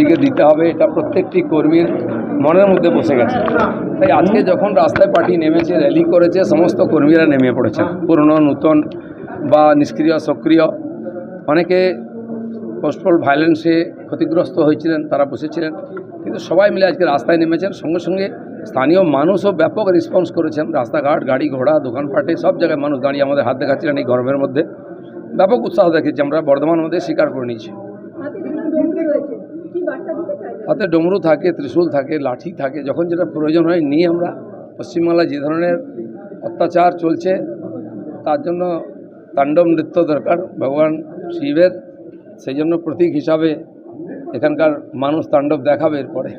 মোদিকে দিতে হবে, এটা প্রত্যেকটি কর্মীর মনের মধ্যে বসে গেছে। তাই আজকে যখন রাস্তায় পার্টি নেমেছে, র্যালি করেছে, সমস্ত কর্মীরা নেমে পড়েছেন, পুরনো নূতন বা নিষ্ক্রিয় সক্রিয়। অনেকে পোস্টাল ভায়োলেন্সে ক্ষতিগ্রস্ত হয়েছিলেন, তারা বসেছিলেন, কিন্তু সবাই মিলে আজকে রাস্তায় নেমেছেন। সঙ্গে সঙ্গে স্থানীয় মানুষও ব্যাপক রেসপন্স করেছেন। রাস্তাঘাট, গাড়ি ঘোড়া, দোকানপাটে সব জায়গায় মানুষ দাঁড়িয়ে আমাদের হাত দেখাচ্ছিলেন। এই গরমের মধ্যে ব্যাপক উৎসাহ দেখেছি আমরা, বর্ধমান মধ্যে স্বীকার করে নিয়েছি। হাতে ডমরু থাকে, ত্রিশূল থাকে, লাঠি থাকে, যখন যেটা প্রয়োজন হয় নিয়ে আমরা। পশ্চিমবাংলায় যে ধরনের অত্যাচার চলছে তার জন্য তাণ্ডব নৃত্য দরকার ভগবান শিবের, সেই জন্য প্রতীক হিসাবে এখানকার মানুষ তাণ্ডব দেখাবে এরপরে।